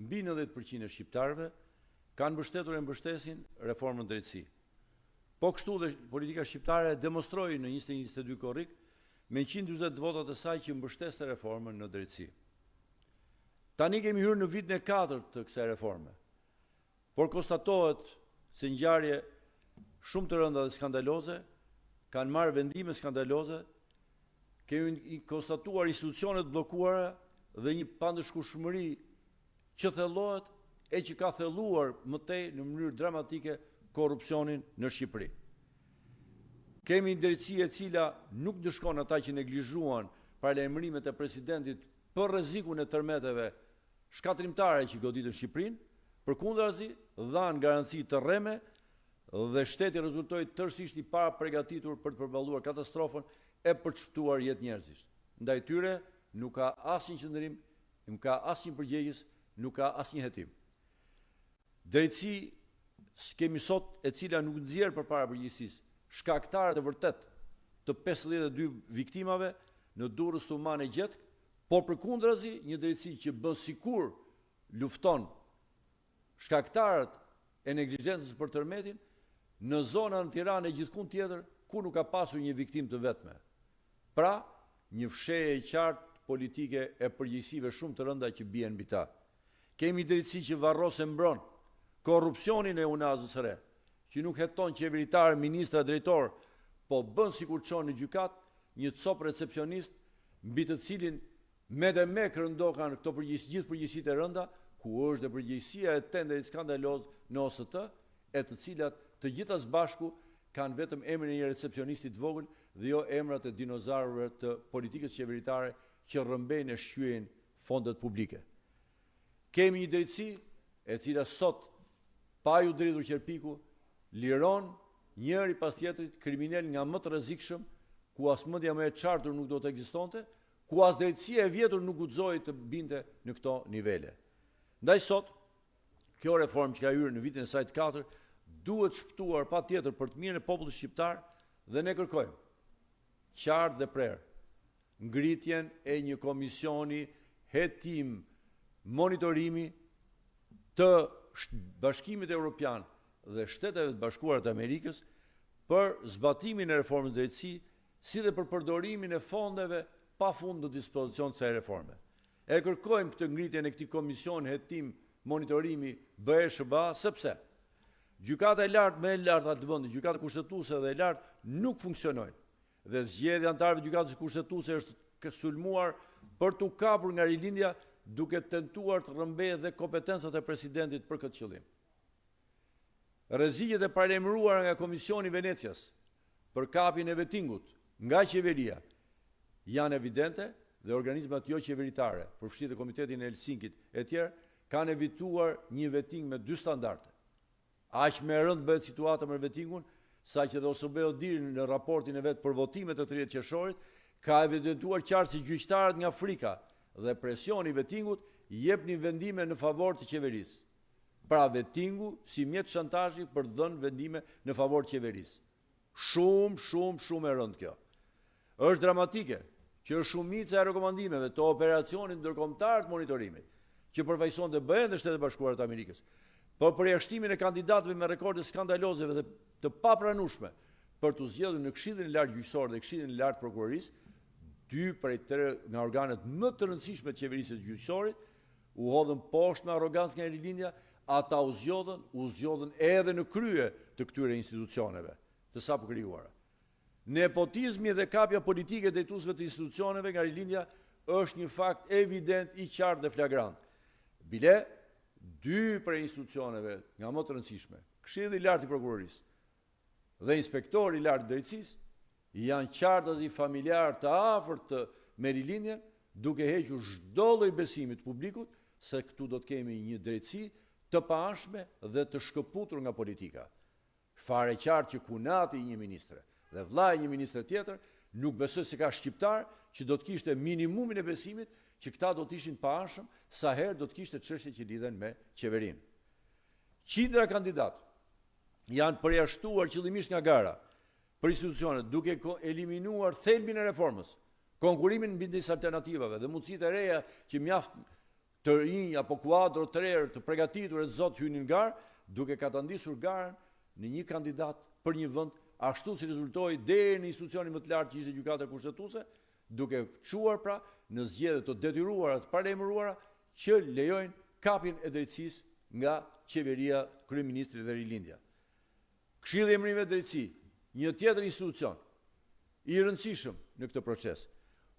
mbi 90% e shqiptarëve kanë mbështetur e mbështesin reformën drejtësi. Po kështu dhe politika shqiptare demonstroi në 21-22 korrik me 140 votat e saj që mbështeste reformën në drejtësi. Tani kemi hyrë në vitin e 4 të kësaj reforme, por konstatohet se ngjarje shumë të rënda dhe skandaloze kanë marrë vendime skandaloze, kemi konstatuar institucionet bllokuara dhe një pandëshkueshmëri që thellohet e që ka thelluar më tej në mënyrë dramatike korrupsionin në Shqipëri. Kemi drejtësi e cila nuk ndëshkon ata që neglizhuan paralajmërimet e presidentit për rrezikun e tërmeteve shkatrimtare që goditën Shqipërinë, përkundrazi dhanë garanci të rreme dhe shteti rezultoi tërësisht i paraprgatitur për të përballuar katastrofën e për të shpëtuar jetë njerëzish. Ndaj tyre nuk ka asnjë qëndrim, nuk ka asnjë përgjegjës, nuk ka asnjë hetim. Drejtësi kemi sot e cila nuk nxjerr përpara përgjegjësisë shkaktarët e vërtet të 52 viktimave në Durrës Thumanë e gjetk, por përkundrazi një drejtësi që bën sikur lufton shkaktarët e neglizhencës për tërmetin në zonën në Tiranë e gjithkund tjetër ku nuk ka pasur një viktim të vetme. Pra, një fshehje e qartë politike e përgjegjësive shumë të rënda që bien mbi ta. Kemi drejtësi që varros e mbron korrupsionin e unazës së re, që nuk heton qeveritar, ministra, drejtor, po bën sikur çon në gjykat një cop recepcionist mbi të cilin me dhe me rëndokan këto gjithë përgjegjësitë e rënda, ku është dhe përgjegjësia e tenderit skandaloz në OST, e të cilat të gjitha së bashku kanë vetëm emrin e një recepcionistit vogël dhe jo emrat e dinozarëve të politikës qeveritare që rrëmbejnë e shqyejnë fondet publike. Kemi një drejtësi e cila sot, pa ju dridhur qerpiku, liron njëri pas tjetrit kriminal nga më të rrezikshëm, ku as mendja më e çartur nuk do të ekzistonte, ku as drejtësia e vjetër nuk guxoi të binte në këto nivele. Ndaj sot, kjo reformë që ka hyrë në vitin e saj të 4 duhet shpëtuar patjetër për të mirën e popullit shqiptar dhe ne kërkojmë qartë dhe prerë ngritjen e një komisioni hetim-monitorimi të Bashkimit Evropian dhe Shteteve të Bashkuara të Amerikës për zbatimin e reformës drejtësi, si dhe për përdorimin e fondeve pa fund në dispozicion të kësaj reforme. E kërkojmë këtë ngritjen e këtij komisioni hetim-monitorimi BE SHBA, sepse gjykata e lartë më e lartë atë vendi, gjykata kushtetuese dhe e lartë nuk funksionojnë. Dhe zgjedhja e anëtarëve të gjykatës kushtetuese është sulmuar për t'u kapur nga rilindja duke tentuar të rrëmbejë dhe kompetencat e presidentit për këtë qëllim. Rrezikjet e paralajmëruara nga Komisioni i Venecias për kapjen e vettingut nga qeveria janë evidente dhe organizmat jo qeveritare, përfshirë Komitetin e Helsinkit e tjerë, kanë evituar një vetting me 2 standarde. Aq më e rëndë bëhet situata me vettingun, saqë edhe OSBE-u diri në raportin e vet për votimet e 30 qershorit, ka evidentuar qartë se gjyqtarët nga frika dhe presioni i vettingut jepnin vendime në favor të qeverisë. Pra vettingu si mjet shantazhi për të dhënë vendime në favor të qeverisë. Shumë e rëndë kjo. Është dramatike që shumica e rekomandimeve të operacionit ndërkombëtar të monitorimit, që përfaqëson të BE dhe Shtetet e Bashkuara të Amerikës, për përjashtimin e kandidatëve me rekorde skandalozeve dhe të papranueshme për të zgjedhur në Këshillin e Lartë Gjyqësor dhe Këshillin e Lartë Prokurorisë, 2 prej 3 nga organet më të rëndësishme të qeverisë së gjyqësorit, u hodhën poshtë me arrogancë nga rilindja, ata u zgjodhen edhe në krye të këtyre institucioneve, të sapo krijuara. Nepotizmi dhe kapja politike drejtuesve të institucioneve nga rilindja është një fakt evident i qartë dhe flagrant. Bile 2 prej institucioneve nga më të rëndësishme, Këshilli i Lartë i Prokurorisë dhe Inspektori i Lartë i Drejtësisë, janë qartazi familjar të afërt të me rilindjen, duke hequr çdo lloj besimi të publikut se këtu do të kemi një drejtësi të paanshme dhe të shkëputur nga politika. Fare qartë që kunati i një ministre dhe vllai i një ministre tjetër nuk besoj se ka shqiptar që do të kishte minimumin e besimit që këta do të ishin paanshëm sa herë do të kishte çështje që lidhen me qeverinë. Qindra kandidat janë përjashtuar qëllimisht nga gara për institucionet duke eliminuar thelbin e reformës, konkurimin midis alternativave dhe mundësitë e reja që mjaft të rinj apo kuadro të rerë të përgatitur e të zotë hynin garë, duke katandisur garën në një kandidat për një vend, ashtu si rezultoi deri në institucionin më të lartë që ishte Gjykata Kushtetuese, duke çuar pra në zgjedhje të detyruara të palajmëruara që lejojnë kapjen e drejtësisë nga qeveria, kryeministri dhe rilindja. Këshilli i Emërimeve Drejtësi, një tjetër institucion i rëndësishëm në këtë proces,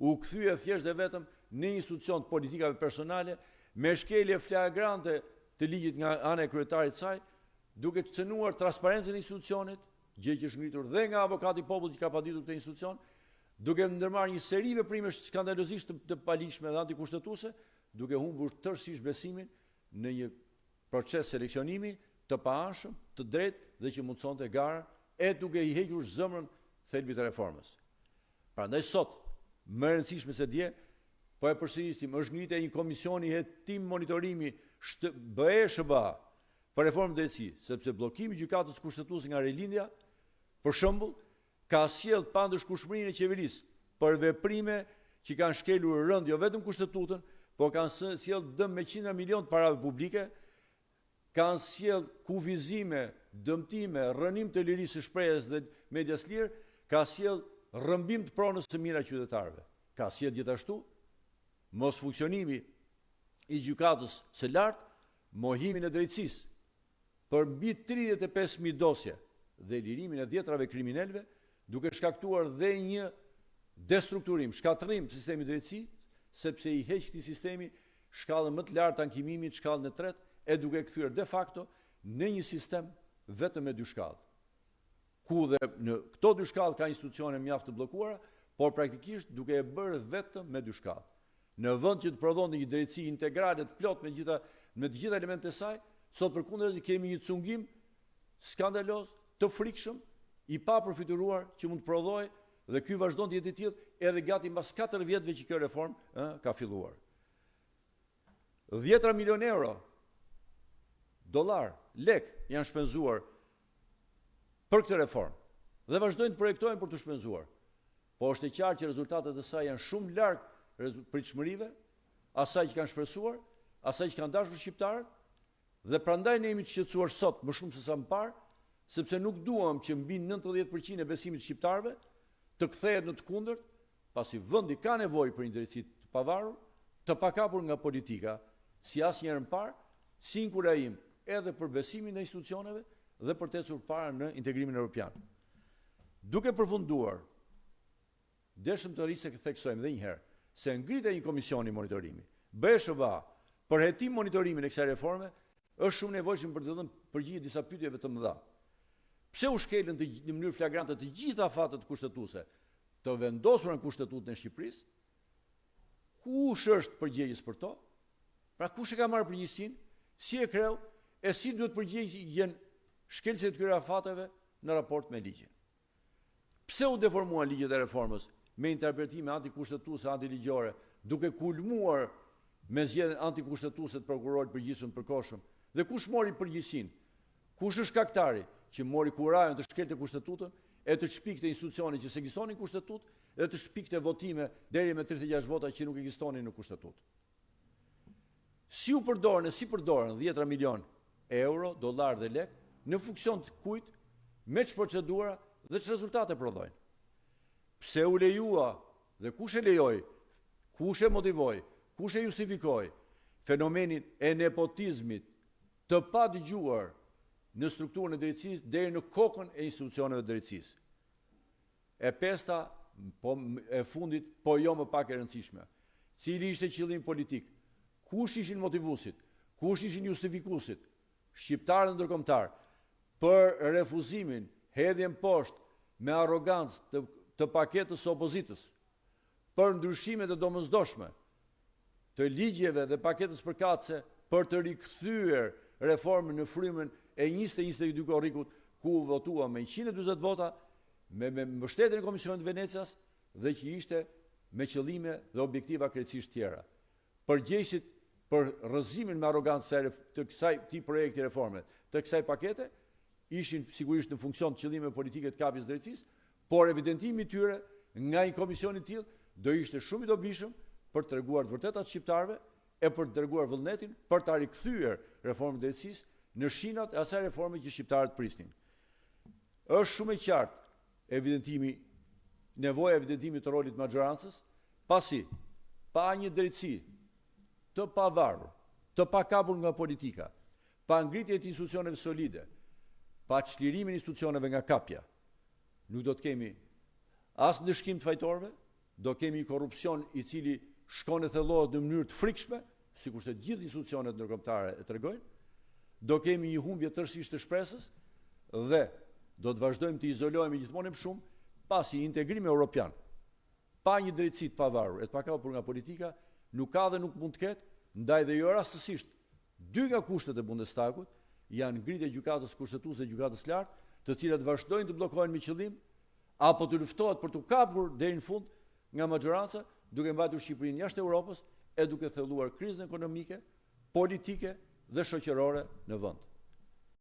u kthye thjesht dhe vetëm në institucion të politikave personale me shkelje flagrante të ligjit nga ana e kryetarit saj, duke të cënuar transparencën e institucionit, gjë që është ngritur dhe nga avokati i popullit që ka paditur këtë institucion, duke ndërmarrë një seri veprime skandalozisht të palishme dhe antikushtetuese, duke humbur tërësisht besimin në një proces seleksionimi të paanshëm, të drejtë dhe që mundsonte garën e duke i hequr zemrën thelbit të reformës. Prandaj sot, më e rëndësishme se dje, po e përsërisim, është ngritja një komisioni hetim-monitorimi BE SHBA për reformë drejtësi, sepse bllokimi i Gjykatës Kushtetuese nga rilindja, për shembull, ka sjell pa ndëshkushmërinë e qeverisë për veprime që kanë shkelur rënd jo vetëm kushtetutën, por kanë sjell dëm me qindra milion parave publike, kanë sjell kufizime, dëmtime, rënim të lirisë së shprehjes dhe medias lirë, ka sjell rrëmbim të pronës së mira qytetarëve. Ka sjell gjithashtu mos funksionimi i gjykatës së lartë, mohimin e drejtësisë për mbi 35.000 dosje dhe lirimin e 10 kriminelve, duke shkaktuar dhe një destrukturim, shkatërrim të sistemit drejtësi, sepse i heq këtij sistemi shkallën më të lartë të ankimimit, shkallën e tretë, e duke kthyer de facto në një sistem vetëm me dy shkallë. Ku dhe në këto dy shkallë ka institucione mjaft të bllokuara, por praktikisht duke e bërë vetëm me dy shkallë. Në vend që të prodhonte një drejtësi integrale të plot me të gjitha elementet e saj, sot përkundërzi kemi një cungim skandaloz, të frikshëm, i papërfituar që mund të prodhojë dhe ky vazhdon të jetë i tillë edhe gati mbas 4 vjetëve që kjo reformë ka filluar. 10 milion euro, dollar, lek janë shpenzuar për këtë reformë dhe vazhdojnë të projektojnë për të shpenzuar. Po është e qartë që rezultatet e saj janë shumë larg pritshmërive, asaj që kanë shpresuar, asaj që kanë dashur shqiptarët, dhe prandaj ne jemi të shqetësuar sot më shumë se sa më parë, sepse nuk duam që mbi 90% e besimit të shqiptarëve të kthehet në të kundërt, pasi vendi ka nevojë për një drejtësi të pavarur, të pakapur nga politika, si asnjëherë më parë, si inkurajim edhe për besimin e institucioneve dhe për të ecur para në integrimin evropian. Duke përfunduar, deshëm të rrisë se theksojmë edhe një herë se ngritja një komisioni monitorimi, BE SHBA, për hetim-monitorimin e kësaj reforme, është shumë nevojshëm për të dhënë përgjigje disa pyetjeve të mëdha. Pse u shkelën në mënyrë flagrante të gjitha fatet kushtetuese të vendosura në Kushtetutën e Shqipërisë? Kush është përgjegjës për to? Pra kush e ka marrë përgjegjësinë? Si e kreu? E si duhet përgjigjen shkelësit të këtyre fateve në raport me ligjin? Pse u deformuan ligjet e reformës me interpretime antikushtetuese, antiligjore, duke kulmuar me zgjedhjen antikushtetuese të prokurorit përgjithshëm të përkohshëm? Dhe kush mori përgjegjësinë? Kush është shkaktari që mori kurajën të shkelte Kushtetutën e të shpikte institucione që s'ekzistonin në Kushtetutë dhe të shpikte votime deri me 36 vota që nuk ekzistonin në Kushtetutë? Si u përdorën e si përdorën 10 milion euro, dollar dhe lek në funksion të kujt, me ç'është procedura dhe ç'është rezultate prodhojnë? Pse u lejua dhe kush e lejoi, kush e motivoi, kush e justifikoi fenomenin e nepotizmit të pa dëgjuar në strukturën e drejtësisë deri në kokën e institucioneve të drejtësisë? E pesta, e fundit, po jo më pak e rëndësishme. Cili ishte qëllimi politik? Kush ishin motivuesit? Kush ishin justifikuesit? Shqiptarët ndërkombëtar për refuzimin, hedhjen poshtë me arrogancë të paketës së opozitës, për ndryshimet e domosdoshme të ligjeve dhe paketës përkatëse për të rikthyer reformën në frymën e 20-22 korrikut, ku votua me 140 vota, me mbështetjen e Komisionit të Venecias dhe që ishte me qëllime dhe objektiva krejtësisht tjera. Përgjegjësit për rrëzimin me arrogancë të këtij projekti reforme, të kësaj pakete, ishin sigurisht në funksion të qëllimeve politike të kapjes drejtësisë, por evidentimi i tyre nga një komision i tillë do ishte shumë i dobishëm për të treguar të vërtetat shqiptarëve e për të dërguar vullnetin për ta rikthyer reformën e drejtësisë në shinat e asaj reforme që shqiptarët prisnin. Është shumë e qartë nevoja evidentimit të rolit maxhorancës, pasi pa një drejtësi të pavarur, të pakapur nga politika, pa ngritje të institucioneve solide, pa çlirimin e institucioneve nga kapja, nuk do të kemi as ndëshkim të fajtorëve, do kemi korrupsion i cili shkon e thellohet në mënyrë të frikshme, sikur se gjithë institucionet ndërkombëtare e tregojnë, do kemi një humbje tërësisht të shpresës dhe do të vazhdojmë të izolohemi gjithmonë më shumë, pasi integrimi evropian, pa një drejtësi të pavarur e të pakapur nga politika, nuk ka dhe nuk mund të ketë, ndaj dhe jo rastësisht, dy nga kushtet e Bundestagut janë ngritja e Gjykatës Kushtetuese dhe Gjykatës Lartë, të cilat vazhdojnë të bllokohen me qëllim, apo të luftohet për të kapur deri në fund nga maxhoranca, duke mbajtur Shqipërinë jashtë Europës e duke thelluar krizën ekonomike, politike dhe shoqërore në vend.